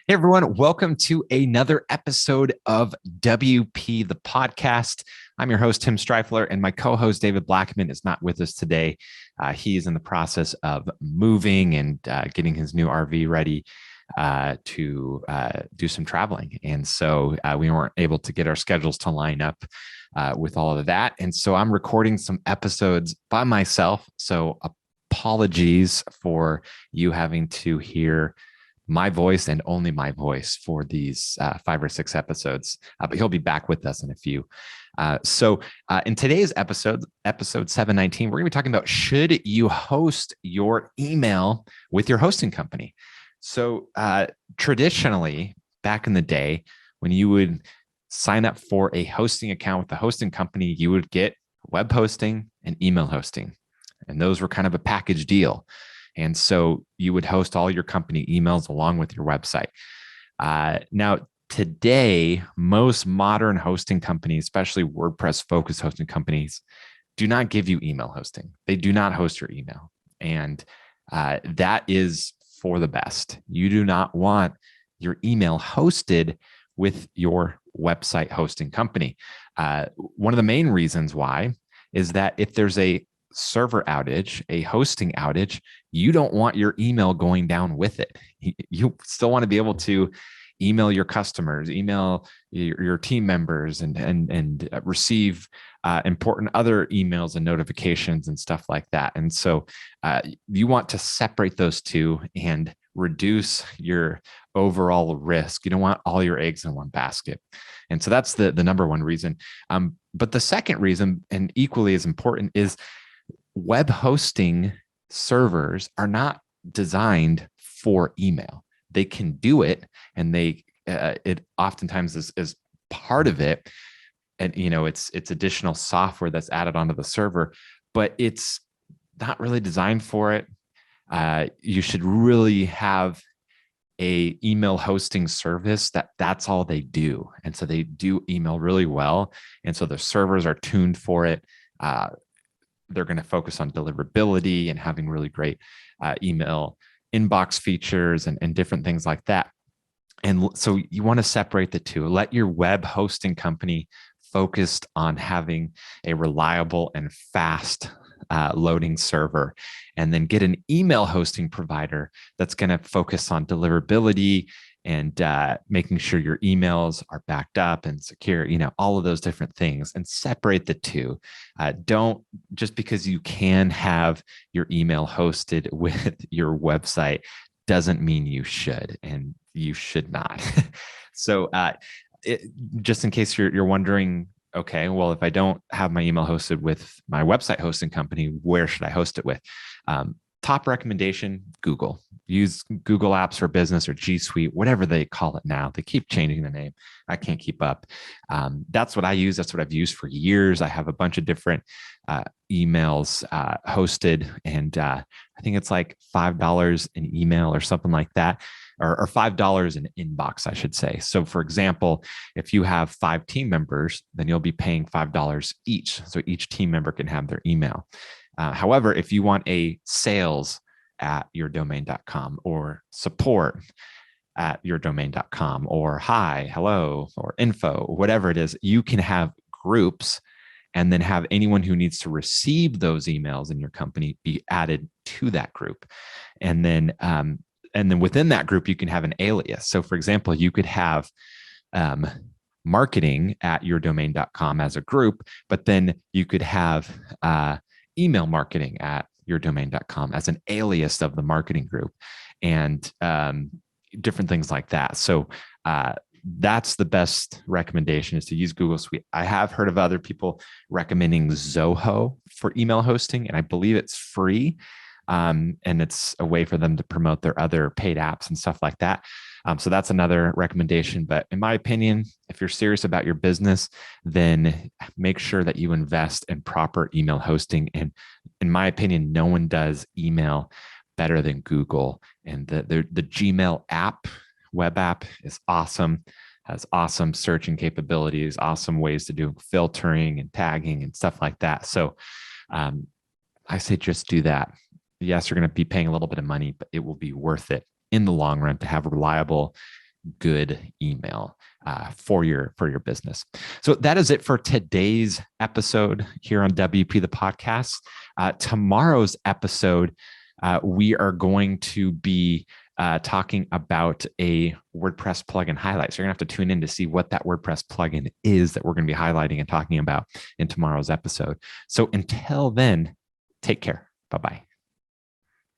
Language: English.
Hey everyone, welcome to another episode of WP the podcast. I'm your host, Tim Streifler, and my co-host, David Blackman, is not with us today. He is in the process of moving and getting his new RV ready to do some traveling. And so we weren't able to get our schedules to line up with all of that. And so I'm recording some episodes by myself. So apologies for you having to hear my voice and only my voice for these 5 or 6 episodes, but he'll be back with us in a few. So in today's episode 719, we're going to be talking about should you host your email with your hosting company? So traditionally, back in the day, when you would sign up for a hosting account with the hosting company, you would get web hosting and email hosting. And those were kind of a package deal. And so you would host all your company emails along with your website. Now, today, most modern hosting companies, especially WordPress focused hosting companies, do not give you email hosting. They do not host your email. And that is for the best. You do not want your email hosted with your website hosting company. One of the main reasons why is that if there's a server outage, a hosting outage, you don't want your email going down with it. You still want to be able to email your customers, email your team members, and receive important other emails and notifications and stuff like that. And so you want to separate those two and reduce your overall risk. You don't want all your eggs in one basket. And so that's the number one reason. But the second reason, and equally as important, is web hosting servers are not designed for email. They can do it, and it oftentimes is part of it. And it's additional software that's added onto the server, but it's not really designed for it. You should really have a email hosting service that's all they do, and so they do email really well, and so the servers are tuned for it. They're going to focus on deliverability and having really great email inbox features and different things like that. And so you want to separate the two. Let your web hosting company focused on having a reliable and fast loading server, and then get an email hosting provider that's going to focus on deliverability and making sure your emails are backed up and secure, all of those different things, and separate the two. Don't, just because you can have your email hosted with your website doesn't mean you should, and you should not. So just in case you're wondering, okay, well, if I don't have my email hosted with my website hosting company, where should I host it with? Top recommendation, Google. Use Google Apps for Business or G Suite, whatever they call it now. They keep changing the name. I can't keep up. That's what I use. That's what I've used for years. I have a bunch of different emails hosted, and I think it's like $5 an email or something like that, or $5 an inbox, I should say. So for example, if you have 5 team members, then you'll be paying $5 each. So each team member can have their email. However, if you want a sales at yourdomain.com or support at yourdomain.com or hi, hello, or info, whatever it is, you can have groups and then have anyone who needs to receive those emails in your company be added to that group. And then within that group, you can have an alias. So for example, you could have marketing at yourdomain.com as a group, but then you could have email marketing at yourdomain.com as an alias of the marketing group, and different things like that. So that's the best recommendation, is to use Google Suite. I have heard of other people recommending Zoho for email hosting, and I believe it's free. And it's a way for them to promote their other paid apps and stuff like that. So that's another recommendation. But in my opinion, if you're serious about your business, then make sure that you invest in proper email hosting. And in my opinion, no one does email better than Google. And the Gmail app, web app, is awesome. Has awesome searching capabilities, awesome ways to do filtering and tagging and stuff like that. So I say just do that. Yes, you're going to be paying a little bit of money, but it will be worth it in the long run to have reliable good email for your business. So that is it for today's episode here on WP the podcast. Tomorrow's episode, we are going to be talking about a WordPress plugin highlight. So you're gonna have to tune in to see what that WordPress plugin is that we're going to be highlighting and talking about in tomorrow's episode. So until then, take care. Bye-bye.